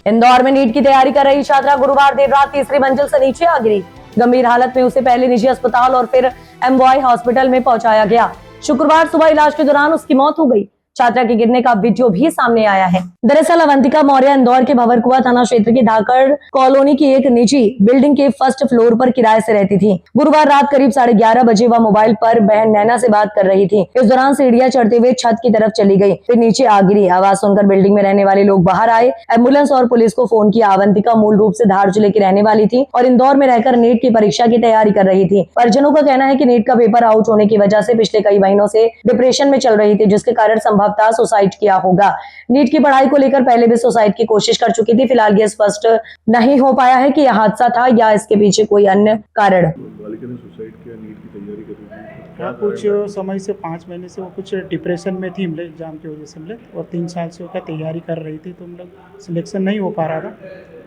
इंदौर में नीट की तैयारी कर रही छात्रा गुरुवार देर रात तीसरी मंजिल से नीचे आ गिरी। गंभीर हालत में उसे पहले निजी अस्पताल और फिर एमवाई हॉस्पिटल में पहुंचाया गया। शुक्रवार सुबह इलाज के दौरान उसकी मौत हो गई। छात्रा के गिरने का वीडियो भी सामने आया है। दरअसल अवंतिका मौर्य इंदौर के भंवरकुआं थाना क्षेत्र की धाकड़ कॉलोनी की एक निजी बिल्डिंग के फर्स्ट फ्लोर पर किराए से रहती थी। गुरुवार रात करीब 11:30 बजे वह मोबाइल पर बहन नैना से बात कर रही थी। इस दौरान सीढ़ियां चढ़ते हुए छत की तरफ चली गई, फिर नीचे आ गिरी। आवाज सुनकर बिल्डिंग में रहने वाले लोग बाहर आए, एम्बुलेंस और पुलिस को फोन किया। अवंतिका मूल रूप से धार जिले की रहने वाली थी और इंदौर में रहकर नीट की परीक्षा की तैयारी कर रही थी। परिजनों का कहना है कि नीट का पेपर आउट होने की वजह से पिछले कई महीनों से डिप्रेशन में चल रही थी, जिसके कारण संभवतः सुसाइड किया होगा। नीट की पढ़ाई को लेकर पहले भी सुसाइड की कोशिश कर चुकी थी। फिलहाल ये स्पष्ट नहीं हो पाया है कि यह हादसा था या इसके पीछे कोई अन्य कारण। बालिका ने सुसाइड किया, नीट की तैयारी कर रही थी। हाँ, कुछ समय से 5 महीने से वो कुछ डिप्रेशन में थी एग्जाम की वजह से और 3 साल से वो क्या तैयारी कर रही थी, तो सिलेक्शन नहीं हो पा रहा था।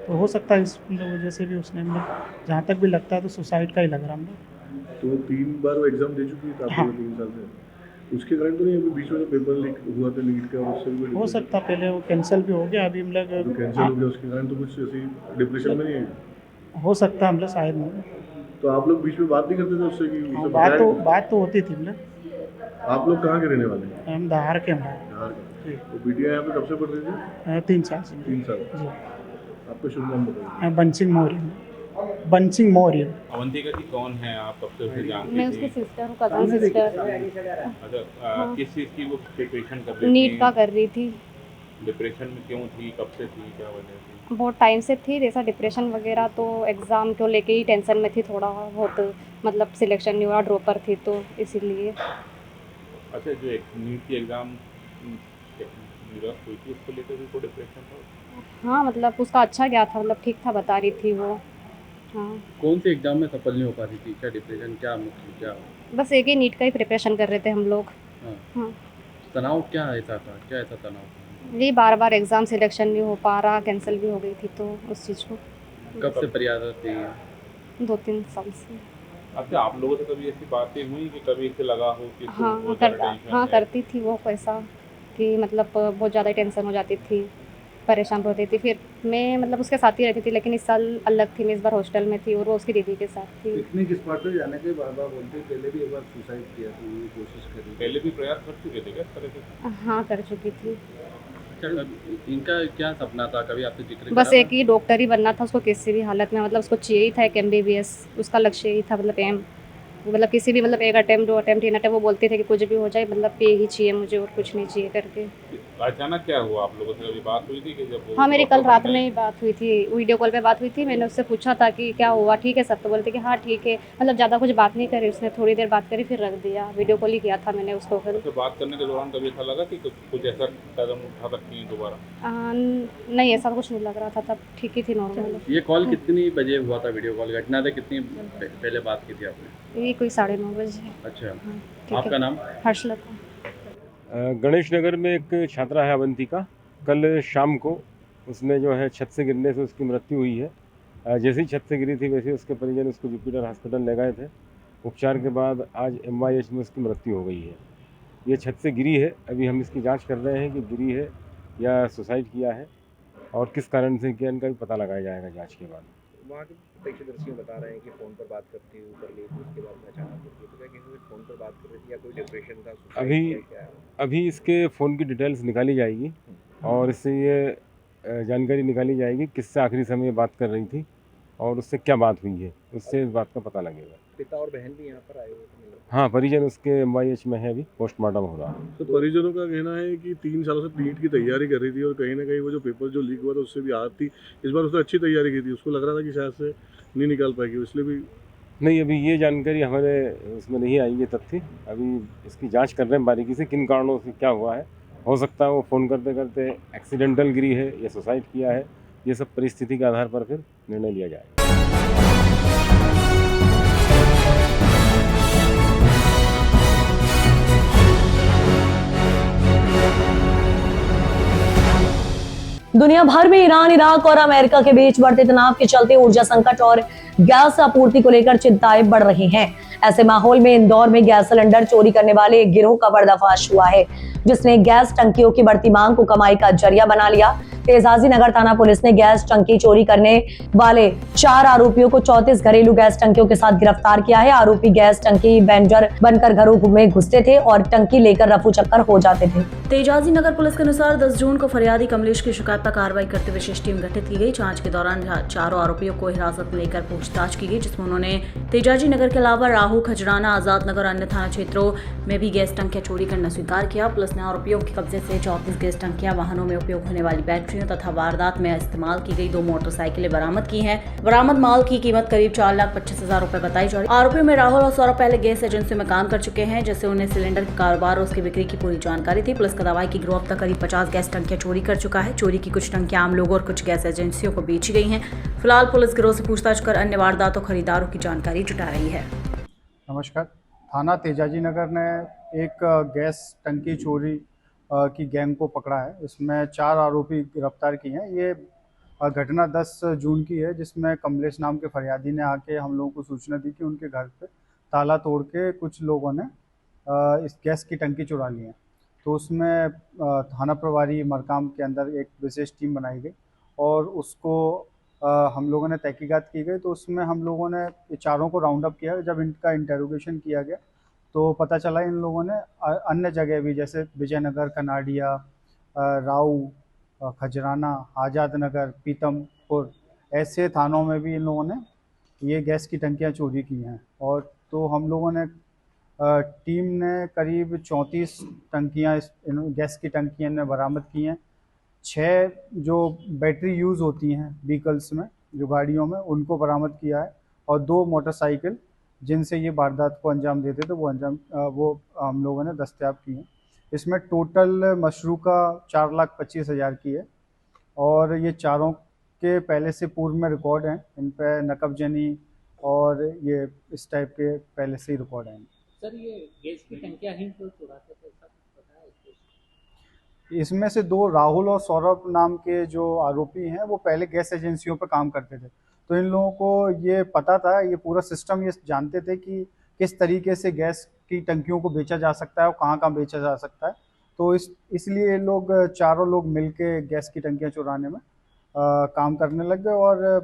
तो हो सकता है इस वजह से भी उसने जहाँ तक भी लगता है तो सुसाइड का ही लग रहा है। तो 3 बार वो एग्जाम दे चुकी थी। हाँ। 3 साल से उसके कारण तो नहीं, अभी बीच में जो पेपर लीक हुआ था नीट का, उससे भी हो सकता पहले वो कैंसिल भी हो गया, अभी तो कैंसिल हो गया, उसके कारण तो कुछ ऐसी डिप्रेशन में नहीं है। हो सकता है शायद नहीं। तो आप लोग बीच में बात नहीं करते थे उससे कि बात तो होती थी। आप लोग कहाँ के रहने वाले हैं? हम धार के तो बिटिया यहाँ पे कब से पढ़ रही थी? 3 साल से। 3 साल जी। आपका शुभ नाम बताइए। बंसिंग मौर्य। बंसिंग मौर्य। अवंतिका जी कौन है, आप कब से उसे जानती थी? मैं उसकी सिस्टर हूँ, कज़न सिस्टर। अच्छा, किस चीज़ की वो प्रिपरेशन कर रही थी? नीट का कर रही थी। डिप्रेशन में क्यों थी, कब से थी, क्या वजह थी? बहुत टाइम से थी जैसा डिप्रेशन वगैरह, तो एग्ज़ाम को लेके ही टेंशन में थी थोड़ा बहुत, मतलब सिलेक्शन नहीं हुआ, ड्रॉपर थी तो इसीलिए। अच्छा, जो नीट की एग्ज़ाम हुई थी उसको लेकर भी कोई डिप्रेशन था? हाँ, मतलब उसका अच्छा गया था, मतलब ठीक था बता रही थी वो। हाँ, कौन से एग्जाम में सफल नहीं हो पा रही थी? क्या डिप्रेशन, क्या मुश्किल, क्या? बस एक ही नीट का ही प्रिपरेशन कर रहे थे हम लोग। हाँ। हाँ, तनाव क्या ऐसा था, क्या ऐसा तनाव था? ये बार बार एग्ज़ाम सिलेक्शन नहीं हो पा रहा, कैंसिल भी हो गई थी, तो उस चीज़ को। कब से प्रयासरत थी? 2-3 साल से। अच्छा, आप लोगों से कभी ऐसी बातें हुई कि कभी इसे लगा हो कि हाँ, करती थी वो ऐसा कि मतलब बहुत ज़्यादा टेंशन हो जाती थी, परेशान होती थी। फिर मैं मतलब उसके साथ ही रहती थी, लेकिन इस साल अलग थी। मैं इस बार हॉस्टल में थी और वो उसकी दीदी के साथ थी। इतनी किस बात पे जाने के बार-बार बोलते, पहले भी एक बार सुसाइड किया था, ये कोशिश करी? पहले भी प्रयास कर चुके थे क्या इस तरह से? हाँ, कर चुकी थी। अच्छा, इनका क्या सपना था, कभी आपने जिक्र बस करा एक ही डॉक्टर ही बनना था उसको, किसी भी हालत में। मतलब उसको चाहिए ही था एक MBBS, उसका लक्ष्य यही था, मतलब एम। मतलब किसी भी मतलब एक अटेम्प्ट 2 अटेम्प्ट 3 अटेम्प्ट वो बोलते थे कि कुछ भी हो जाए, मतलब ये ही चाहिए मुझे और कुछ नहीं चाहिए करके। अचानक क्या हुआ, आप लोगों से कभी बात हुई थी कि जब वो? हाँ, मेरी कल रात में ही बात हुई थी, वीडियो कॉल पे बात हुई थी। मैंने उससे पूछा था कि क्या हुआ, ठीक है सब? तो बोलते कि हाँ ठीक है। मतलब ज़्यादा कुछ बात नहीं करी उसने, थोड़ी देर बात करी फिर रख दिया। वीडियो कॉल ही किया था मैंने उसको फिर। उससे बात करने के दौरान कभी ऐसा लगा कि कुछ ऐसा कदम उठा सकती हैं दोबारा? नहीं, ऐसा कुछ नहीं लग रहा था तब, ठीक ही थी, नॉर्मल। ये कॉल कितनी बजे हुआ था? वीडियो कॉल घटना से कितनी पहले बात की थी आपने? ये कोई 9:30 बजे। अच्छा, हाँ, ठीक आपका है। नाम? हर्षलता। गणेश नगर में एक छात्रा है अवंतिका। कल शाम को उसने जो है छत से गिरने से उसकी मृत्यु हुई है। जैसे ही छत से गिरी थी वैसे उसके परिजन उसको जुपिटर हॉस्पिटल ले गए थे। उपचार के बाद आज MYH में उसकी मृत्यु हो गई है। ये छत से गिरी है, अभी हम इसकी जांच कर रहे हैं कि गिरी है या सुसाइड किया है और किस कारण से किया, इनका भी पता लगाया जाएगा जांच के बाद। वहाँ के प्रत्यक्षदर्शी बता रहे हैं कि फ़ोन पर बात करती हुई ऊपर गई थी, उसके बाद में अचानक उठी। तो क्या किसी से फ़ोन पर बात कर रही थी या कोई डिप्रेशन था? अभी इसके फ़ोन की डिटेल्स निकाली जाएगी और इससे ये जानकारी निकाली जाएगी किससे आखिरी समय बात कर रही थी और उससे क्या बात हुई है, उससे इस बात का पता लगेगा। पिता और बहन भी यहाँ पर आए हुए थे? हाँ, परिजन उसके MYH में है, अभी पोस्टमार्टम हो रहा है। तो परिजनों का कहना है कि 3 सालों से नीट की तैयारी कर रही थी और कहीं ना कहीं वो जो पेपर जो लीक हुआ था उससे भी हाथ थी। इस बार उसने अच्छी तैयारी की थी, उसको लग रहा था कि शायद से नहीं निकाल पाएगी, इसलिए भी नहीं, अभी ये जानकारी हमारे उसमें नहीं आई है तथ्य। अभी इसकी जांच कर रहे हैं बारीकी से, किन कारणों से क्या हुआ है। हो सकता है वो फ़ोन करते करते एक्सीडेंटल गिरी है या सुसाइड किया है। ये सब परिस्थिति के आधार पर फिर निर्णय लिया जाएगा। दुनिया भर में ईरान, इराक और अमेरिका के बीच बढ़ते तनाव के चलते ऊर्जा संकट और गैस आपूर्ति को लेकर चिंताएं बढ़ रही हैं। ऐसे माहौल में इंदौर में गैस सिलेंडर चोरी करने वाले एक गिरोह का पर्दाफाश हुआ है, जिसने गैस टंकियों की बढ़ती मांग को कमाई का जरिया बना लिया। तेजाजी नगर थाना पुलिस ने गैस टंकी चोरी करने वाले 4 आरोपियों को 34 घरेलू गैस टंकियों के साथ गिरफ्तार किया है। आरोपी गैस टंकी वेंडर बनकर घरों में घुसते थे और टंकी लेकर रफू चक्कर हो जाते थे। तेजाजी नगर पुलिस के अनुसार 10 जून को फरियादी कमलेश की शिकायत पर कार्रवाई करते हुए विशेष टीम गठित की गई। जांच के दौरान चारों आरोपियों को हिरासत में लेकर पूछताछ की गई, जिसमें उन्होंने तेजाजी नगर के अलावा राहू, खजराना, आजाद नगर अन्य थाना क्षेत्रों में भी गैस टंकियां चोरी करना स्वीकार किया। पुलिस ने आरोपियों के कब्जे से 34 गैस टंकियां, वाहनों में उपयोग होने वाली बैटरियों तथा वारदात में इस्तेमाल की गई 2 मोटरसाइकिलें बरामद की हैं। बरामद माल की कीमत करीब 4,25,000 रुपए बताई जा रही है। आरोपियों में राहुल और सौरभ पहले गैस एजेंसी में काम कर चुके हैं, जैसे उन्हें सिलेंडर के कारोबार और उसकी बिक्री की पूरी जानकारी थी। पुलिस का दावा है कि गिरोह अब तक करीब 50 गैस टंकियां चोरी कर चुका है। चोरी की कुछ टंकियां आम लोगों और कुछ गैस एजेंसियों को बेची गई हैं। फिलहाल पुलिस गिरोह से पूछताछ कर अन्य वारदातों खरीदारों की जानकारी जुटा रही है। नमस्कार। थाना तेजाजी नगर ने एक गैस टंकी चोरी की गैंग को पकड़ा है। इसमें 4 आरोपी गिरफ्तार किए हैं। ये घटना 10 जून की है, जिसमें कमलेश नाम के फरियादी ने आके हम लोगों को सूचना दी कि उनके घर पे ताला तोड़ के कुछ लोगों ने इस गैस की टंकी चुरा ली है। तो उसमें थाना प्रभारी मरकाम के अंदर एक विशेष टीम बनाई गई और उसको हम लोगों ने तहकीकात की गई। तो उसमें हम लोगों ने चारों को राउंड अप किया। जब इनका इंटेरोगेशन किया गया तो पता चला इन लोगों ने अन्य जगह भी, जैसे विजयनगर, कनाडिया, राऊ, खजराना, आज़ाद नगर, पीतमपुर, ऐसे थानों में भी इन लोगों ने ये गैस की टंकियां चोरी की हैं। और तो हम लोगों ने टीम ने करीब 34 टंकियां गैस की टंकियां ने बरामद की हैं। 6 जो बैटरी यूज़ होती हैं व्हीकल्स में, जो गाड़ियों में, उनको बरामद किया है और 2 मोटरसाइकिल जिनसे ये वारदात को अंजाम देते थे वो हम लोगों ने दस्तयाब की हैं। इसमें टोटल मशरूका 4,25,000 की है और ये चारों के पहले से पूर्व में रिकॉर्ड हैं। इन पे नकबजनी और ये इस टाइप के पहले से ही रिकॉर्ड हैं। सर, ये गैस की टंकियां ही तो चुराते थे, सब पता है? इसमें से 2 राहुल और सौरभ नाम के जो आरोपी हैं वो पहले गैस एजेंसियों पर काम करते थे। तो इन लोगों को ये पता था, ये पूरा सिस्टम ये जानते थे कि किस तरीके से गैस की टंकियों को बेचा जा सकता है और कहाँ बेचा जा सकता है। तो इसलिए ये लोग चारों लोग मिलके गैस की टंकियाँ चुराने में काम करने लग गए और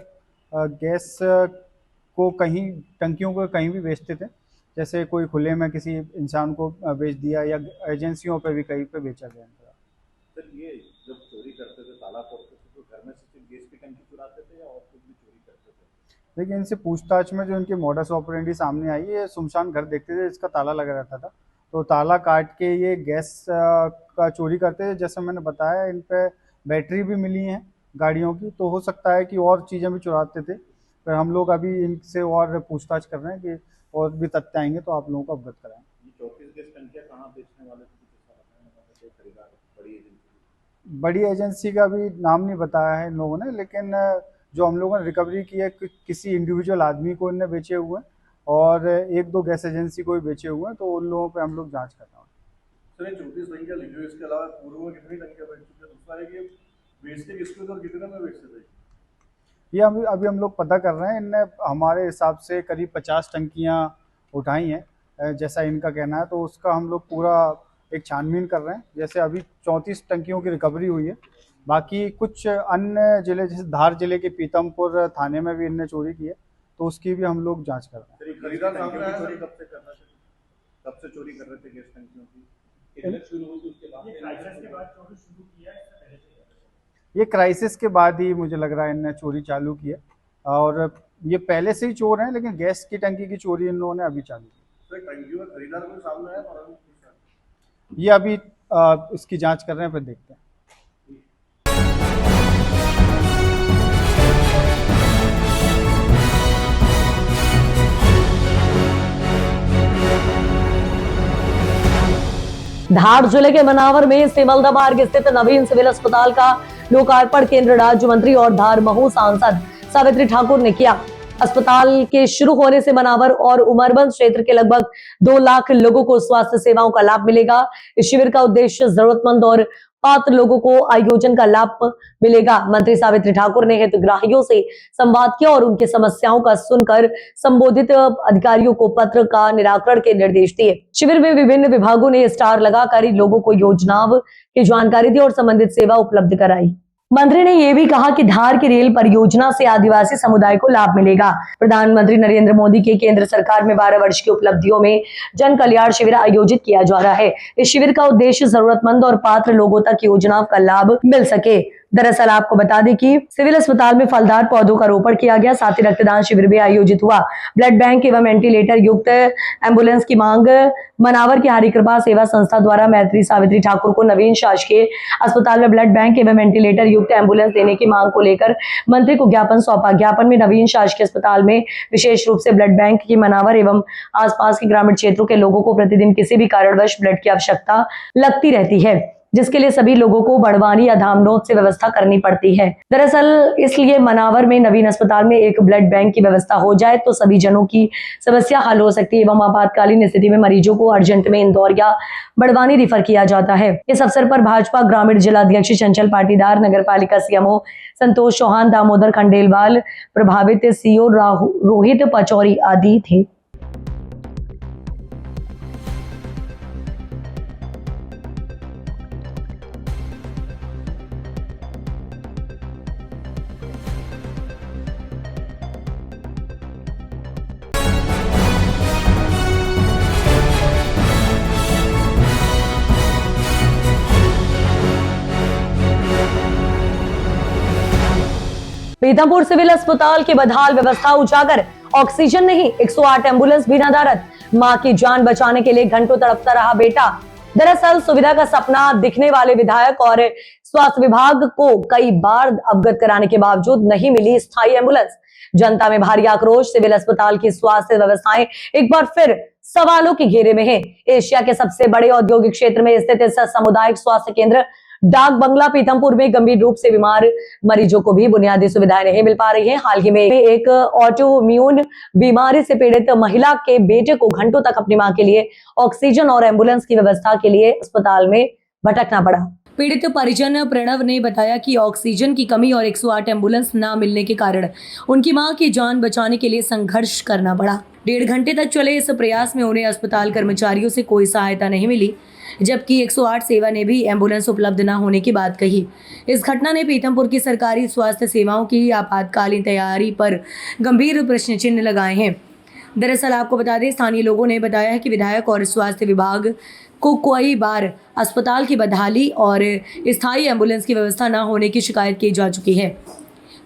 गैस को टंकियों को कहीं भी बेचते थे। जैसे कोई खुले में किसी इंसान को बेच दिया या एजेंसियों पे भी कहीं पे बेचा गया। सर, ये जब चोरी करते थे, ताला तोड़ते थे, तो घर में से सिर्फ गैस की टंकी चुराते थे या और कुछ भी चोरी करते थे? लेकिन इनसे पूछताछ में जो इनकी मॉडस ऑपरेंडी सामने आई, ये सुनसान घर देखते थे, इसका ताला लगा रहता था। तो ताला काट के ये गैस का चोरी करते थे। जैसे मैंने बताया, इन पे बैटरी भी मिली हैं गाड़ियों की, तो हो सकता है कि और चीज़ें भी चुराते थे। पर हम लोग अभी इनसे और पूछताछ कर रहे हैं कि और भी तथ्य आएंगे तो आप लोगों को अवगत कराएंगे। 34 गैस टंकियां कहाँ बेचने वाले थे? बड़ी एजेंसी का भी नाम नहीं बताया है इन लोगों ने, लेकिन जो हम लोगों ने रिकवरी की है किसी इंडिविजुअल आदमी को इनने बेचे हुए हैं और 1-2 गैस एजेंसी को भी बेचे हुए हैं। तो उन लोगों पे हम लोग जांच कर रहे हैं। सर, 34 टंकियां लिखी हुई, इसके अलावा पूर्व में कितनी टंकियां बेच चुके हैं? दूसरा है कि बेचते किसको थे और कितने में बेचते थे? ये अभी हम लोग पता कर रहे हैं। इनने हमारे हिसाब से करीब 50 टंकियाँ उठाई हैं, जैसा इनका कहना है। तो उसका हम लोग पूरा एक छानबीन कर रहे हैं। जैसे अभी 34 टंकियों की रिकवरी हुई है, बाकी कुछ अन्य जिले जैसे धार जिले के पीतमपुर थाने में भी इनने चोरी की है, तो उसकी भी हम लोग जांच कर रहे हैं। खरीदार सामने आया, चोरी कब से कर रहे थे? कब से चोरी कर रहे थे गैस टंकियों की? ये क्राइसिस के बाद ही मुझे लग रहा है इनने चोरी चालू की है और ये पहले से ही चोर हैं, लेकिन गैस की टंकी की चोरी इन लोगों ने अभी चालू की। टंकी में खरीदार कोई सामने आया और ये अभी इसकी जांच कर रहे हैं, फिर देखते हैं। धार जिले के मनावर में सिमलदा मार्ग स्थित नवीन सिविल अस्पताल का लोकार्पण केंद्र राज्य मंत्री और धार महू सांसद सावित्री ठाकुर ने किया। अस्पताल के शुरू होने से मनावर और उमरबंद क्षेत्र के लगभग 2 लाख लोगों को स्वास्थ्य सेवाओं का लाभ मिलेगा। इस शिविर का उद्देश्य जरूरतमंद और पात्र लोगों को आयोजन का लाभ मिलेगा। मंत्री सावित्री ठाकुर ने हितग्राहियों से संवाद किया और उनकी समस्याओं का सुनकर संबोधित अधिकारियों को पत्र का निराकरण के निर्देश दिए। शिविर में विभिन्न विभागों ने स्टार लगाकर लोगों को योजनाओं की जानकारी दी और संबंधित सेवा उपलब्ध कराई। मंत्री ने यह भी कहा कि धार की रेल परियोजना से आदिवासी समुदाय को लाभ मिलेगा। प्रधानमंत्री नरेंद्र मोदी के केंद्र सरकार में 12 वर्ष की उपलब्धियों में जन कल्याण शिविर आयोजित किया जा रहा है। इस शिविर का उद्देश्य जरूरतमंद और पात्र लोगों तक योजनाओं का लाभ मिल सके। दरअसल आपको बता दें कि सिविल अस्पताल में फलदार पौधों का रोपण किया गया, साथ ही रक्तदान शिविर भी आयोजित हुआ। ब्लड बैंक एवं वेंटिलेटर युक्त एम्बुलेंस की मांग मनावर की हरिकृपा सेवा संस्था द्वारा मैत्री सावित्री ठाकुर को नवीन शासकीय अस्पताल में ब्लड बैंक एवं वेंटिलेटर युक्त एम्बुलेंस देने की मांग को लेकर मंत्री को ज्ञापन सौंपा। ज्ञापन में नवीन शासकीय अस्पताल में विशेष रूप से ब्लड बैंक की मनावर एवं आसपास के ग्रामीण क्षेत्रों के लोगों को प्रतिदिन किसी भी कारणवश ब्लड की आवश्यकता लगती रहती है, जिसके लिए सभी लोगों को बड़वानी या धामनोद से व्यवस्था करनी पड़ती है। दरअसल इसलिए मनावर में नवीन अस्पताल में एक ब्लड बैंक की व्यवस्था हो जाए तो सभी जनों की समस्या हल हो सकती है एवं आपातकालीन स्थिति में मरीजों को अर्जेंट में इंदौर या बड़वानी रिफर किया जाता है। इस अवसर पर भाजपा ग्रामीण जिला अध्यक्ष चंचल पाटीदार, नगर पालिका सीएमओ संतोष चौहान, दामोदर खंडेलवाल, प्रभावित सीओ रोहित पचौरी आदि थे। पीथमपुर सिविल अस्पताल की बदहाल व्यवस्था उजागर, ऑक्सीजन नहीं 108 एम्बुलेंस भी नदारद, मां की जान बचाने के लिए घंटों तड़पता रहा बेटा। दरअसल सुविधा का सपना दिखने वाले विधायक और स्वास्थ्य विभाग को कई बार अवगत कराने के बावजूद नहीं मिली स्थायी एम्बुलेंस। जनता में भारी आक्रोश, सिविल अस्पताल की स्वास्थ्य व्यवस्थाएं एक बार फिर सवालों के घेरे में है। एशिया के सबसे बड़े औद्योगिक क्षेत्र में स्थित इस सामुदायिक स्वास्थ्य केंद्र डाक बंगला पीथमपुर में गंभीर रूप से बीमार मरीजों को भी बुनियादी सुविधाएं नहीं मिल पा रही हैं। हाल ही में एक ऑटोइम्यून बीमारी से पीड़ित महिला के बेटे को घंटों तक अपनी मां के लिए ऑक्सीजन और एम्बुलेंस की व्यवस्था के लिए अस्पताल में भटकना पड़ा। पीड़ित परिजन प्रणव ने बताया कि ऑक्सीजन की कमी और 108 एम्बुलेंस न मिलने के कारण उनकी मां की जान बचाने के लिए संघर्ष करना पड़ा। 1.5 घंटे तक चले इस प्रयास में उन्हें अस्पताल कर्मचारियों से कोई सहायता नहीं मिली, जबकि 108 सेवा ने भी एम्बुलेंस उपलब्ध न होने की बात कही। इस घटना ने पीथमपुर की सरकारी स्वास्थ्य सेवाओं की आपातकालीन तैयारी पर गंभीर प्रश्न चिन्ह लगाए हैं। दरअसल आपको बता दें, स्थानीय लोगों ने बताया है कि विधायक और स्वास्थ्य विभाग को कई बार अस्पताल की बदहाली और स्थायी एम्बुलेंस की व्यवस्था न होने की शिकायत की जा चुकी है,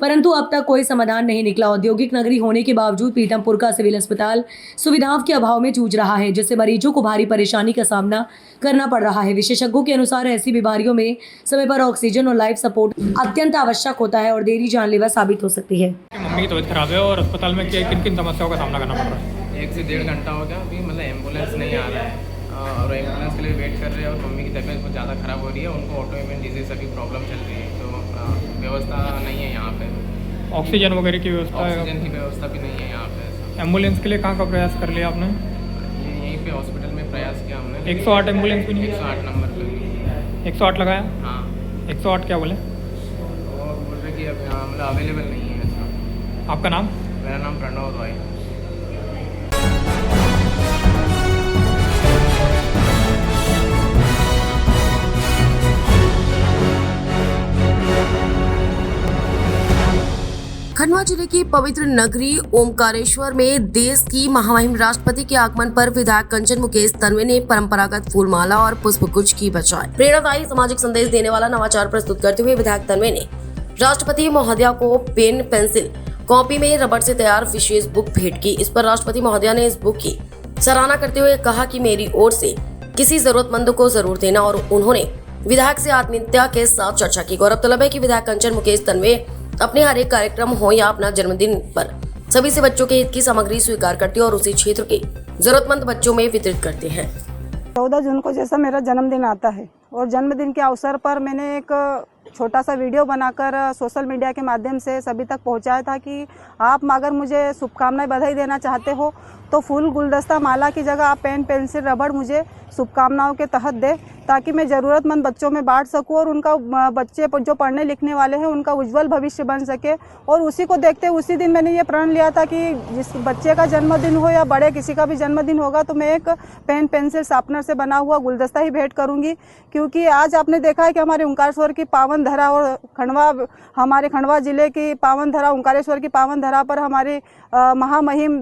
परंतु अब तक कोई समाधान नहीं निकला। औद्योगिक नगरी होने के बावजूद पीथमपुर का सिविल अस्पताल सुविधाओं के अभाव में जूझ रहा है, जिससे मरीजों को भारी परेशानी का सामना करना पड़ रहा है। विशेषज्ञों के अनुसार ऐसी बीमारियों में समय पर ऑक्सीजन और लाइफ सपोर्ट अत्यंत आवश्यक होता है और देरी जानलेवा साबित हो सकती है। मम्मी की तबीयत खराब है और अस्पताल में किन किन समस्याओं का सामना करना पड़ रहा है? 1 से 1.5 घंटा हो गया अभी, मतलब एम्बुलेंस नहीं आ रहा है और एम्बुलेंस के लिए वेट कर रहे हैं और मम्मी की तबीयत बहुत ज़्यादा ख़राब हो रही है, उनको ऑटोइम्यून डिजीज़ अभी प्रॉब्लम चल रही है, तो व्यवस्था नहीं है यहाँ पे। ऑक्सीजन वगैरह की व्यवस्था, ऑक्सीजन की व्यवस्था भी नहीं है यहाँ पे। एम्बुलेंस के लिए कहाँ का प्रयास कर लिया आपने? यहीं पे हॉस्पिटल में प्रयास किया हमने। 108 एम्बुलेंस भी नहीं? 108 नंबर पे 108 लगाया? हाँ। 108 क्या बोले? वो बोल रहे कि अब यहाँ मतलब अवेलेबल नहीं है ऐसा। आपका नाम? मेरा नाम प्रणव रॉय। खंडवा जिले की पवित्र नगरी ओमकारेश्वर में देश की महामहिम राष्ट्रपति के आगमन पर विधायक कंचन मुकेश तन्वे ने परंपरागत फूलमाला और पुष्पगुच्छ की बजाय प्रेरणादायी सामाजिक संदेश देने वाला नवाचार प्रस्तुत करते हुए विधायक तन्वे ने राष्ट्रपति महोदया को पेन, पेंसिल, कॉपी में रबड़ से तैयार विशेष बुक भेंट की। इस पर राष्ट्रपति महोदया ने इस बुक की सराहना करते हुए कहा कि मेरी ओर से किसी जरूरतमंद को जरूर देना, और उन्होंने विधायक से आत्मीयता के साथ चर्चा की। गौरतलब है कि विधायक कंचन मुकेश तन्वे अपने हर एक कार्यक्रम हो या अपना जन्मदिन पर सभी से बच्चों के हित की सामग्री स्वीकार करते हैं और उसी क्षेत्र के जरूरतमंद बच्चों में वितरित करते हैं। 14 जून को जैसा मेरा जन्मदिन आता है और जन्मदिन के अवसर पर मैंने एक छोटा सा वीडियो बनाकर सोशल मीडिया के माध्यम से सभी तक पहुंचाया था कि आप अगर मुझे शुभकामनाएं बधाई देना चाहते हो तो फूल गुलदस्ता माला की जगह आप पेन पेंसिल रबड़ मुझे शुभकामनाओं के तहत दें, ताकि मैं ज़रूरतमंद बच्चों में बांट सकूं और उनका बच्चे जो पढ़ने लिखने वाले हैं उनका उज्जवल भविष्य बन सके। और उसी को देखते उसी दिन मैंने ये प्रण लिया था कि जिस बच्चे का जन्मदिन हो या बड़े किसी का भी जन्मदिन होगा तो मैं एक पेन पेंसिल शार्पनर से बना हुआ गुलदस्ता ही भेंट करूंगी, क्योंकि आज आपने देखा है कि हमारे ओंकारेश्वर की पावन धरा और हमारे खंडवा जिले की पावन धरा ओंकारेश्वर की पावन धरा पर हमारी महामहिम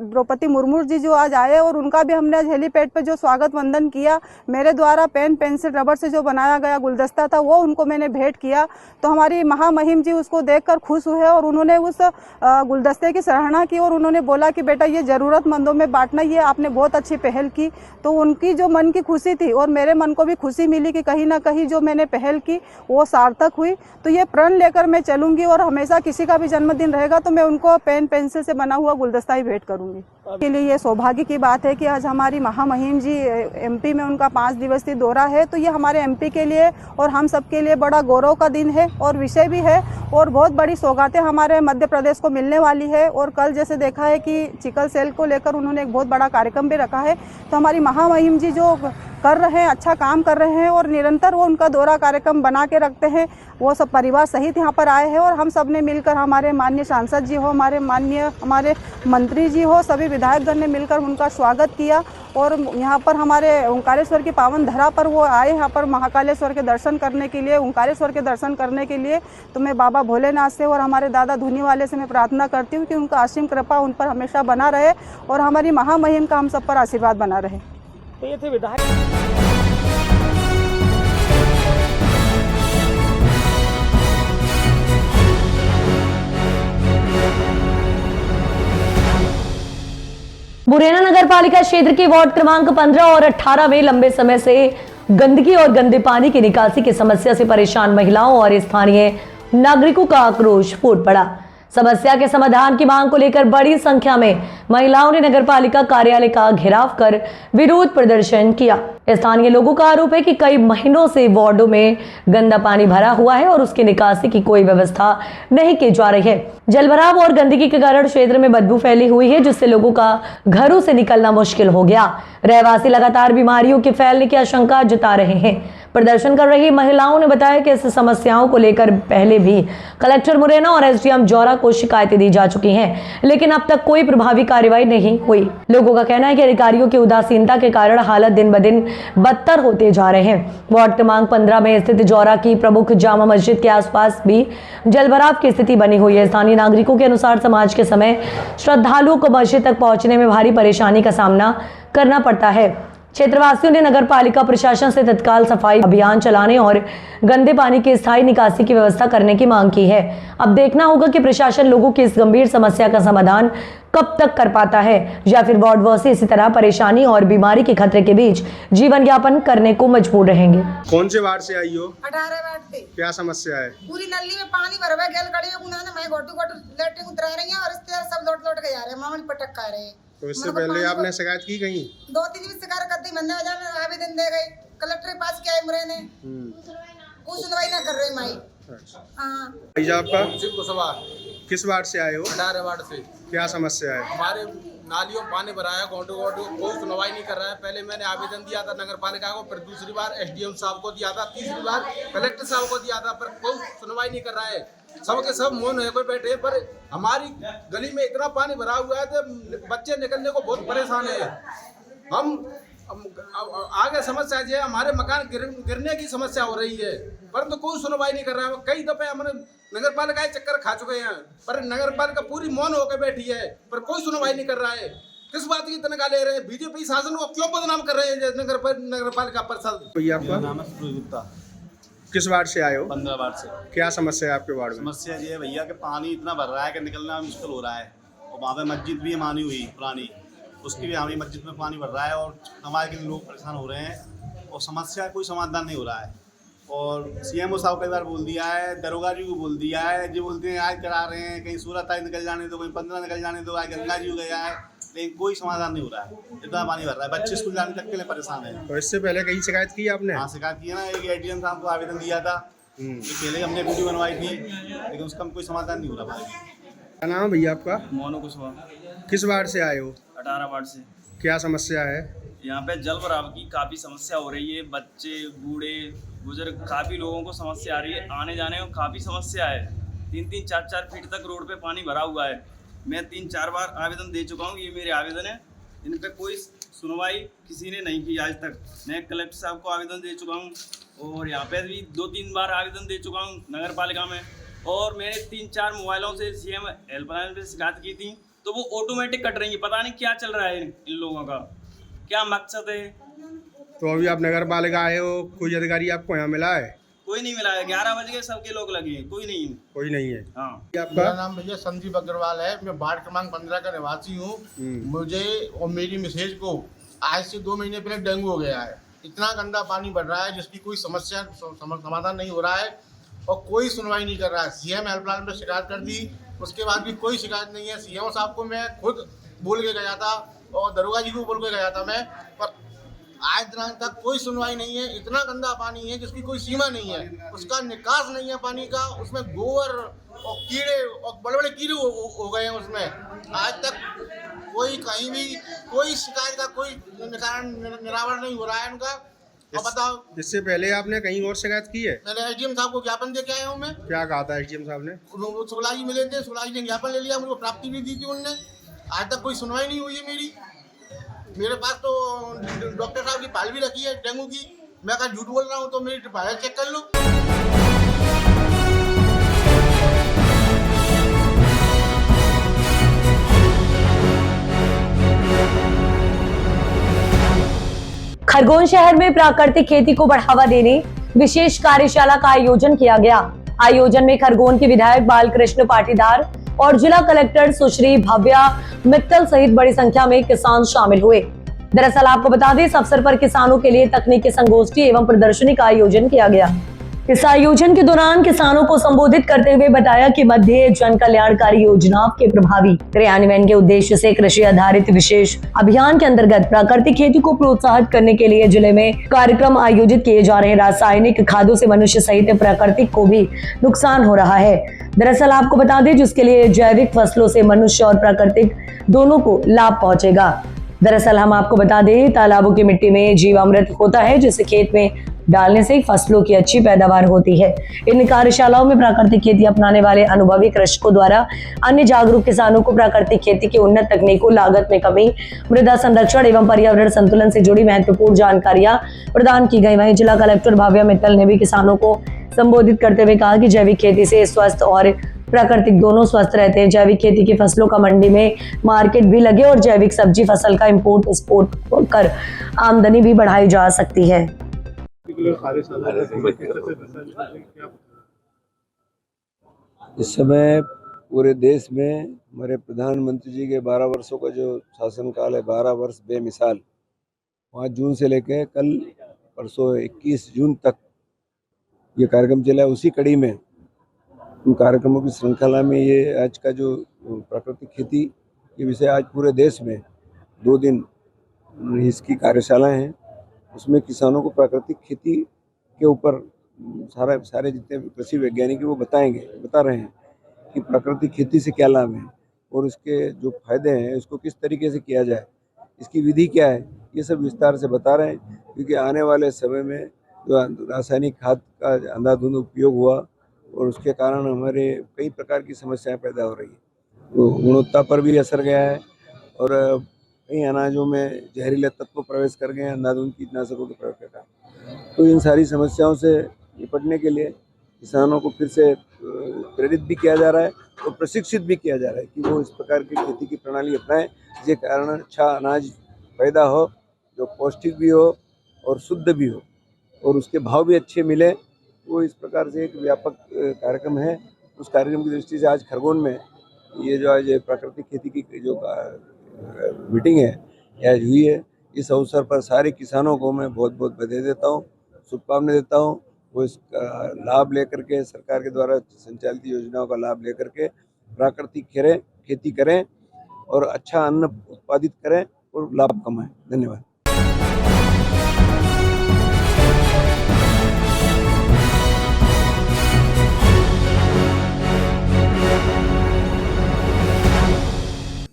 द्रौपदी मुर्मू जी जो आज आए और उनका भी हमने आज हेलीपैड पर जो स्वागत वंदन किया, मेरे द्वारा पेन पेंसिल रबड़ से जो बनाया गया गुलदस्ता था वो उनको मैंने भेंट किया। तो हमारी महामहिम जी उसको देखकर खुश हुए और उन्होंने उस गुलदस्ते की सराहना की और उन्होंने बोला कि बेटा ये ज़रूरतमंदों में बांटना, ये आपने बहुत अच्छी पहल की। तो उनकी जो मन की खुशी थी और मेरे मन को भी खुशी मिली कि कहीं ना कहीं जो मैंने पहल की वो सार्थक हुई। तो ये प्रण लेकर मैं चलूंगी और हमेशा किसी का भी जन्मदिन रहेगा तो मैं उनको पेन पेंसिल से बना हुआ गुलदस्ता ही भेंट करूंगी। के लिए ये सौभाग्य की बात है कि आज हमारी महामहिम जी एमपी में उनका 5 दिवसीय दौरा है, तो ये हमारे एमपी के लिए और हम सब के लिए बड़ा गौरव का दिन है और विषय भी है और बहुत बड़ी सौगातें हमारे मध्य प्रदेश को मिलने वाली है। और कल जैसे देखा है कि चिकल सेल को लेकर उन्होंने एक बहुत बड़ा कार्यक्रम भी रखा है, तो हमारी महामहिम जी जो कर रहे हैं, अच्छा काम कर रहे हैं और निरंतर वो उनका दौरा कार्यक्रम बना के रखते हैं। वो सब परिवार सहित यहाँ पर आए हैं और हम सब ने मिलकर, हमारे माननीय सांसद जी हो, हमारे मंत्री जी हो, सभी विधायकगण ने मिलकर उनका स्वागत किया। और यहाँ पर हमारे ओंकारेश्वर की पावन धरा पर वो आए यहाँ पर महाकालेश्वर के दर्शन करने के लिए, ओंकारेश्वर के दर्शन करने के लिए। तो मैं बाबा भोलेनाथ से और हमारे दादा धुनी वाले से मैं प्रार्थना करती हूँ कि उनका असीम कृपा उन पर हमेशा बना रहे और हमारी महामहिम का हम सब पर आशीर्वाद बना रहे। तो ये थे विधायक। मुरैना नगर पालिका क्षेत्र के वार्ड क्रमांक 15 और 18 में लंबे समय से गंदगी और गंदे पानी की निकासी की समस्या से परेशान महिलाओं और स्थानीय नागरिकों का आक्रोश फूट पड़ा। समस्या के समाधान की मांग को लेकर बड़ी संख्या में महिलाओं ने नगर पालिका कार्यालय का घेराव कर विरोध प्रदर्शन किया। स्थानीय लोगों का आरोप है कि कई महीनों से वार्डों में गंदा पानी भरा हुआ है और उसकी निकासी की कोई व्यवस्था नहीं की जा रही है। जलभराव और गंदगी के कारण क्षेत्र में बदबू फैली हुई है, जिससे लोगों का घरों से निकलना मुश्किल हो गया। रहवासी लगातार बीमारियों के फैलने की आशंका जता रहे हैं। प्रदर्शन कर रही महिलाओं ने बताया कि इस समस्याओं को लेकर पहले भी कलेक्टर मुरैना और एसडीएम जौरा को शिकायतें दी जा चुकी हैं, लेकिन अब तक कोई प्रभावी कार्रवाई नहीं हुई। लोगों का कहना है कि अधिकारियों की उदासीनता के कारण हालत दिन ब दिन बदतर होते जा रहे हैं। वार्ड क्रमांक 15 में स्थित जौरा की प्रमुख जामा मस्जिद के आसपास भी जलभराव की स्थिति बनी हुई है। स्थानीय नागरिकों के अनुसार समाज के समय श्रद्धालुओं को मस्जिद तक पहुंचने में भारी परेशानी का सामना करना पड़ता है। क्षेत्रवासियों ने नगर पालिका प्रशासन से तत्काल सफाई अभियान चलाने और गंदे पानी की स्थायी निकासी की व्यवस्था करने की मांग की है। अब देखना होगा कि प्रशासन लोगों की इस गंभीर समस्या का समाधान कब तक कर पाता है या फिर वार्डवासी इसी तरह परेशानी और बीमारी के खतरे के बीच जीवन यापन करने को मजबूर रहेंगे। कौन से वार्ड से आई हो? 18 वार्ड से। क्या समस्या है? पूरी नली में पानी भरा हुआ है, गल खड़ी है, उन्होंने मैं गोटू लेटरिंग उतरा रही है और इस तरह सब लौट के जा रहे हैं, मामूली पटक खा रहे हैं। तो इससे पहले आपने शिकायत की कहीं? 2-3 दिन शिकायत करते मैंने आवेदन दे गए, कलेक्टर के पास क्या है मुरैना कुछ सुनवाई ना कर रहे माई। हाँ आपका किस वार्ड से आए हो? 18 वार्ड से। क्या समस्या है? हमारे नालियों में पानी भरा है, गोटू कोई सुनवाई नहीं कर रहा है। पहले मैंने आवेदन दिया था नगर पालिका को, फिर दूसरी बार एसडीएम साहब को दिया था, तीसरी बार कलेक्टर साहब को दिया था, पर कोई सुनवाई नहीं कर रहा है। सबके सब मौन है, कोई बैठे, पर हमारी गली में इतना पानी भरा हुआ है तो बच्चे निकलने को बहुत परेशान है। हम आगे समस्या है, हमारे मकान गिरने की समस्या हो रही है, परंतु कोई सुनवाई नहीं कर रहा है। कई दफे हमने नगर पालिका चक्कर खा चुके हैं, पर नगर पालिका पूरी मौन होकर बैठी है, पर कोई सुनवाई नहीं कर रहा है। किस बात की तनख्वाह ले रहे हैं? बीजेपी शासन को क्यों बदनाम कर रहे हैं नगर पालिका परिषद? भैया आपका नाम है सुरेश गुप्ता। किस वार्ड से आए हो? 15 वार्ड से। क्या समस्या है आपके वार्ड में? समस्या ये है भैया कि पानी इतना भर रहा है कि निकलना मुश्किल हो रहा है, और वहाँ पे मस्जिद भी मानी हुई पुरानी, उसकी भी हमारी मस्जिद में पानी भर रहा है और हमारे के लोग परेशान हो रहे हैं और समस्या कोई समाधान नहीं हो रहा है। और सीएमओ साहब कई बार बोल दिया है, दरोगा जी को बोल दिया है, जो बोलते हैं आज करा रहे हैं, कहीं सूरत आज निकल जाने दो, कहीं 15 निकल जाने दो, आज गंगा जी हो गया है, लेकिन कोई समाधान नहीं हो रहा है। इतना पानी भर रहा है, बच्चे स्कूल जाने तक के लिए परेशान है। तो इससे पहले कहीं शिकायत की आपने? हाँ शिकायत की है ना, एक एडीएम साहब को आवेदन दिया था, पहले हमने वीडियो बनवाई थी, लेकिन उसका कोई समाधान नहीं हो रहा। क्या नाम है भैया आपका? मोनू कुशवाहा। किस वार्ड से आए हो? 18 वार्ड से। क्या समस्या है? यहाँ पे जल भराव की काफ़ी समस्या हो रही है। बच्चे, बूढ़े, बुजुर्ग काफ़ी लोगों को समस्या आ रही है। आने जाने में काफ़ी समस्या है। 3-3, 4-4 फीट तक रोड पे पानी भरा हुआ है। मैं 3-4 बार आवेदन दे चुका हूँ। ये मेरे आवेदन है, इन पे कोई सुनवाई किसी ने नहीं की आज तक। मैं कलेक्टर साहब को आवेदन दे चुका हूँ और यहाँ पे भी 2-3 बार आवेदन दे चुका हूँ नगर पालिका में। और मैंने 3-4 मोबाइलों से सीएम हेल्पलाइन पे शिकायत की थी, तो वो ऑटोमेटिक कट रही है। पता नहीं क्या चल रहा है इन लोगों का, क्या मकसद है। तो अभी आप नगर पालिका आए हो, कोई अधिकारी आपको यहाँ मिला है? कोई नहीं मिला है। 11 बज गए, सबके लोग लगे हैं, कोई नहीं है। कोई नहीं है। हाँ। आपका नाम भैया संदीप अग्रवाल है। मैं वार्ड क्रमांक 15 का निवासी हूँ। मुझे और मेरी मिसेज को आज से 2 महीने पहले डेंगू हो गया है। इतना गंदा पानी बढ़ रहा है जिसकी कोई समस्या समाधान नहीं हो रहा है और कोई सुनवाई नहीं कर रहा है। सीएम हेल्पलाइन पे शिकायत कर दी, उसके बाद भी कोई शिकायत नहीं है। सीएम साहब को मैं खुद बोल के गया था और दरोगा जी को बोल के गया था मैं, पर आज दिनांक तक कोई सुनवाई नहीं है। इतना गंदा पानी है जिसकी कोई सीमा नहीं है, उसका निकास नहीं है पानी का। उसमें गोबर और कीड़े और बड़े बड़े कीड़े हो गए हैं उसमें। आज तक कोई कहीं भी कोई शिकायत का कोई निरावरण नहीं हो रहा है उनका। अब बताओ, इससे पहले आपने कहीं और शिकायत की है? मैंने एसडीएम साहब को ज्ञापन दे के आया हूँ मैं। क्या कहा था एसडीएम साहब ने? शुक्ला जी मिले थे, शुक्ला जी ने ज्ञापन ले लिया, मुझको प्राप्ति भी दी थी उनने। आज तक कोई सुनवाई नहीं हुई है मेरी। मेरे पास तो डॉक्टर साहब की फाइल भी रखी है डेंगू की। मैं अगर झूठ बोल रहा हूँ तो मेरी फाइल चेक कर लो। खरगोन शहर में प्राकृतिक खेती को बढ़ावा देने विशेष कार्यशाला का आयोजन किया गया। आयोजन में खरगोन के विधायक बालकृष्ण पाटीदार और जिला कलेक्टर सुश्री भव्या मित्तल सहित बड़ी संख्या में किसान शामिल हुए। दरअसल आपको बता दें, इस अवसर पर किसानों के लिए तकनीकी संगोष्ठी एवं प्रदर्शनी का आयोजन किया गया। इस आयोजन के दौरान किसानों को संबोधित करते हुए बताया कि मध्य जन कल्याणकारी योजनाओं के प्रभावी क्रियान्वयन के उद्देश्य से कृषि आधारित विशेष अभियान के अंतर्गत प्राकृतिक खेती को प्रोत्साहित करने के लिए जिले में कार्यक्रम आयोजित किए जा रहे हैं। रासायनिक खादों से मनुष्य सहित प्राकृतिक को भी नुकसान हो रहा है। दरअसल आपको बता दें, जिसके लिए जैविक फसलों से मनुष्य और प्राकृतिक दोनों को लाभ पहुंचेगा। दरअसल हम आपको बता दें, तालाबों की मिट्टी में जीवामृत होता है, जिसे खेत में डालने से फसलों की अच्छी पैदावार होती है। इन कार्यशालाओं में प्राकृतिक खेती अपनाने वाले अनुभवी कृषकों द्वारा अन्य जागरूक किसानों को प्राकृतिक खेती की उन्नत तकनीकों, लागत में कमी, मृदा संरक्षण एवं पर्यावरण संतुलन से जुड़ी महत्वपूर्ण जानकारियां प्रदान की गई। वहीं जिला कलेक्टर भव्या मित्तल ने भी किसानों को संबोधित करते हुए कहा कि जैविक खेती से स्वस्थ और प्राकृतिक दोनों स्वस्थ रहते हैं। जैविक खेती की फसलों का मंडी में मार्केट भी लगे और जैविक सब्जी फसल का इंपोर्ट एक्सपोर्ट कर आमदनी भी बढ़ाई जा सकती है। इस समय पूरे देश में हमारे प्रधानमंत्री जी के 12 वर्षों का जो शासनकाल है, 12 वर्ष बेमिसाल, 5 जून से लेकर कल परसों 21 जून तक ये कार्यक्रम चला। उसी कड़ी में उन कार्यक्रमों की श्रृंखला में ये आज का जो प्राकृतिक खेती के विषय आज पूरे देश में 2 दिन इसकी कार्यशालाएं हैं। उसमें किसानों को प्राकृतिक खेती के ऊपर सारे जितने कृषि वैज्ञानिक हैं वो बता रहे हैं कि प्राकृतिक खेती से क्या लाभ है और उसके जो फायदे हैं उसको किस तरीके से किया जाए, इसकी विधि क्या है, ये सब विस्तार से बता रहे हैं। क्योंकि आने वाले समय में जो रासायनिक खाद का अंधाधुंध उपयोग हुआ और उसके कारण हमारे कई प्रकार की समस्याएं पैदा हो रही हैं। तो गुणवत्ता पर भी असर गया है और कई अनाजों में जहरीले तत्व प्रवेश कर गए हैं अंधाधुंध कीटनाशकों के प्रयोग के कारण। तो इन सारी समस्याओं से निपटने के लिए किसानों को फिर से प्रेरित भी किया जा रहा है और प्रशिक्षित भी किया जा रहा है कि वो इस प्रकार की खेती की प्रणाली अपनाएं, जिसके कारण अच्छा अनाज पैदा हो, जो पौष्टिक भी हो और शुद्ध भी हो और उसके भाव भी अच्छे मिले। वो इस प्रकार से एक व्यापक कार्यक्रम है। उस कार्यक्रम की दृष्टि से आज खरगोन में ये जो आज प्राकृतिक खेती की जो मीटिंग है या हुई है, इस अवसर पर सारे किसानों को मैं बहुत बहुत बधाई देता हूँ, शुभकामनाएं देता हूँ। वो इसका लाभ लेकर के सरकार के द्वारा संचालित योजनाओं का लाभ लेकर के प्राकृतिक खेती करें और अच्छा अन्न उत्पादित करें और लाभ कमाएं। धन्यवाद।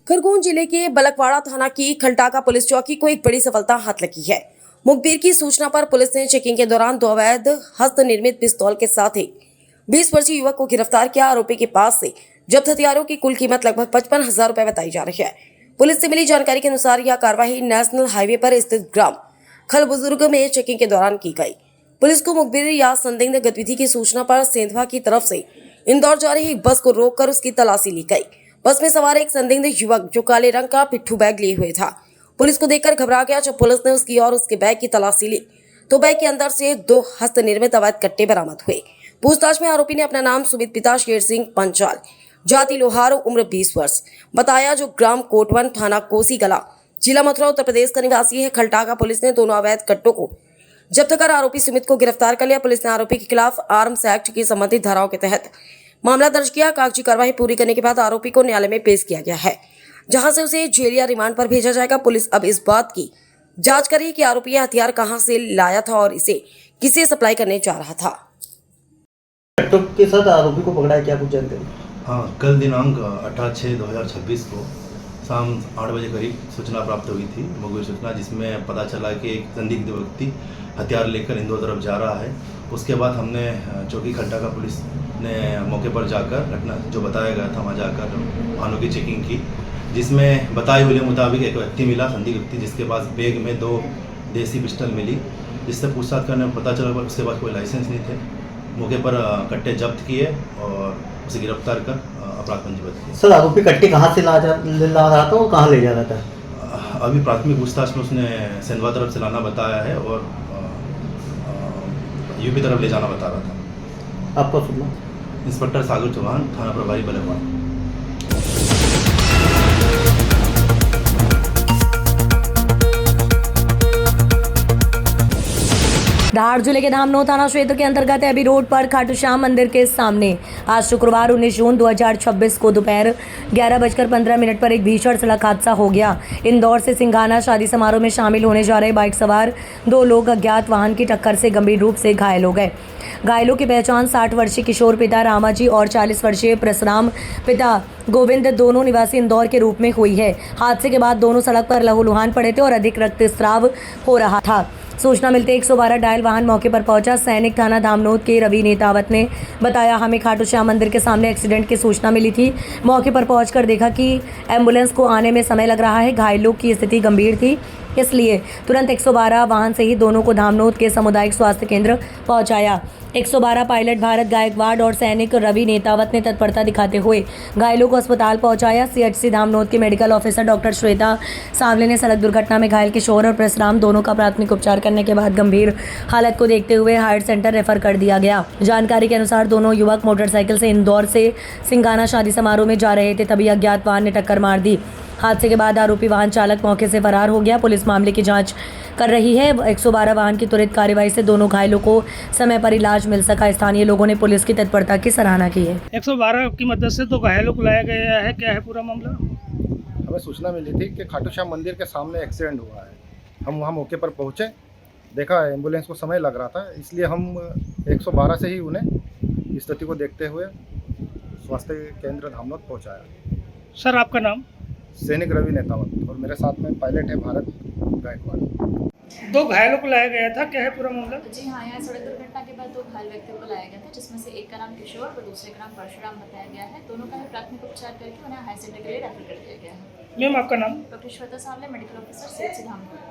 खरगोन जिले के बलकवाड़ा थाना की खलटाका पुलिस चौकी को एक बड़ी सफलता हाथ लगी है। मुखबिर की सूचना पर पुलिस ने चेकिंग के दौरान 2 अवैध हस्त निर्मित पिस्तौल के साथ ही 20 वर्षीय युवक को गिरफ्तार किया। आरोपी के पास से जब्त हथियारों की कुल कीमत लगभग 55,000 रुपए बताई जा रही है। पुलिस से मिली जानकारी के अनुसार यह कार्रवाई नेशनल हाईवे पर स्थित ग्राम खल बुजुर्ग में चेकिंग के दौरान की गई। पुलिस को मुखबिर या संदिग्ध गतिविधि की सूचना पर सेंधवा की तरफ से इंदौर जा रही एक बस को रोककर उसकी तलाशी ली गई। बस में सवार एक संदिग्ध युवक जो काले रंग का पिट्ठू बैग लिए हुए था, पुलिस को देखकर घबरा गया। जब पुलिस ने उसकी और उसके बैग की तलाशी ली तो बैग के अंदर से 2 हस्त निर्मित अवैध कट्टे बरामद हुए। पूछताछ में आरोपी ने अपना नाम सुमित पिता शेर सिंह पंचाल, जाति लोहार, उम्र 20 वर्ष बताया, जो ग्राम कोटवन, थाना कोसी कला, जिला मथुरा, उत्तर प्रदेश का निवासी है। खलटाका पुलिस ने दोनों अवैध कट्टों को जब्त कर आरोपी सुमित को गिरफ्तार कर लिया। पुलिस ने आरोपी के खिलाफ आर्म्स एक्ट की संबंधित धाराओं के तहत मामला दर्ज किया। कागजी कार्रवाई पूरी करने के बाद आरोपी को न्यायालय में पेश किया गया है, जहां से उसे जेल या रिमांड पर भेजा जाएगा। पुलिस अब इस बात की जांच कर रही है कि आरोपी यह हथियार कहां से लाया था और इसे किसे सप्लाई करने जा रहा था। के साथ आरोपी को पकड़ा है, क्या कुछ जानकारी? हाँ, कल दिनांक 18/6/2026 को शाम 8 बजे करीब सूचना प्राप्त हुई थी, मुखबिर सूचना, जिसमें पता चला कि एक संदिग्ध व्यक्ति हथियार लेकर इंदौर तरफ जा रहा है। उसके बाद हमने चौकी खलटाका पुलिस ने मौके पर जाकर घटना जो बताया गया था वहाँ जाकर वाहनों की चेकिंग की, जिसमें बताए हुए मुताबिक एक व्यक्ति मिला, संदिग्ध व्यक्ति, जिसके पास बैग में 2 देसी पिस्टल मिली। जिससे पूछताछ करने में पता चला उसके पास कोई लाइसेंस नहीं थे। मौके पर कट्टे जब्त किए और उसे गिरफ्तार कर अपराध पंजीबद्ध किया। सर, आरोपी कट्टे कहाँ से ला रहा था और कहाँ ले जा रहा था? अभी प्राथमिक पूछताछ में उसने सेंधवा तरफ से लाना बताया है और यूपी तरफ ले जाना बता रहा था। आपका सुनना? इंस्पेक्टर सागर चौहान, थाना प्रभारी बलकवाड़ा। धार जिले के धामनो थाना क्षेत्र के अंतर्गत अभी रोड पर खाटू श्याम मंदिर के सामने आज शुक्रवार 19 जून 2026 को दोपहर 11:15 पर एक भीषण सड़क हादसा हो गया। इंदौर से सिंघाना शादी समारोह में शामिल होने जा रहे बाइक सवार 2 लोग अज्ञात वाहन की टक्कर से गंभीर रूप से घायल हो गए। घायलों की पहचान 60 वर्षीय किशोर पिता रामाजी और 40 वर्षीय परशुराम पिता गोविंद, दोनों निवासी इंदौर के रूप में हुई है। हादसे के बाद दोनों सड़क पर लहूलुहान पड़े थे और अधिक रक्तस्राव हो रहा था। सूचना मिलते 112 डायल वाहन मौके पर पहुंचा। सैनिक थाना धामनोद के रवि नेतावत ने बताया, हमें खाटू श्याम मंदिर के सामने एक्सीडेंट की सूचना मिली थी। मौके पर पहुंचकर देखा कि एम्बुलेंस को आने में समय लग रहा है। घायलों की स्थिति गंभीर थी, इसलिए तुरंत 112 वाहन से ही दोनों को धामनोद के सामुदायिक स्वास्थ्य केंद्र पहुंचाया। 112 पायलट भारत गायकवाड़ और सैनिक रवि नेतावत ने तत्परता दिखाते हुए घायलों को अस्पताल पहुंचाया। सीएचसी धामनोद के मेडिकल ऑफिसर डॉक्टर श्वेता सांवले ने सड़क दुर्घटना में घायल किशोर और परशुराम दोनों का प्राथमिक उपचार करने के बाद गंभीर हालत को देखते हुए हार्ट सेंटर रेफर कर दिया गया। जानकारी के अनुसार दोनों युवक मोटरसाइकिल से इंदौर से सिंघाना शादी समारोह में जा रहे थे, तभी अज्ञात वाहन ने टक्कर मार दी। हादसे के बाद आरोपी वाहन चालक मौके से फरार हो गया। पुलिस मामले की जांच कर रही है। 112 वाहन की त्वरित कार्रवाई से दोनों घायलों को समय पर इलाज मिल सका। स्थानीय लोगों ने पुलिस की तत्परता की सराहना की है। 112 की मदद से तो घायलों को लाया गया है। क्या है पूरा मामला? हमें सूचना मिली थी कि खाटू श्याम मंदिर के सामने एक्सीडेंट हुआ है। हम वहाँ मौके पर पहुँचे, देखा एम्बुलेंस को समय लग रहा था, इसलिए हम 112 से ही उन्हें स्थिति को देखते हुए स्वास्थ्य केंद्र धामनोद पहुँचाया। सर, आपका नाम? सैनिक रवि नेतावत और मेरे साथ में पायलट है भारत गायकवाड़। 2 घायलों को लाया गया था। क्या है पूरा मामला? जी हाँ, यहाँ सड़क दुर्घटना के बाद 2 घायल व्यक्तियों को लाया गया था, जिसमें से एक का नाम किशोर और दूसरे का नाम परशुराम बताया गया है। दोनों का ही प्राथमिक उपचार करके उन्हें हाई सेंटर के लिए रेफर कर दिया गया है। मैम, आपका नाम? Doctor Shweta Sanwale, medical officer, CHC Dhamnod.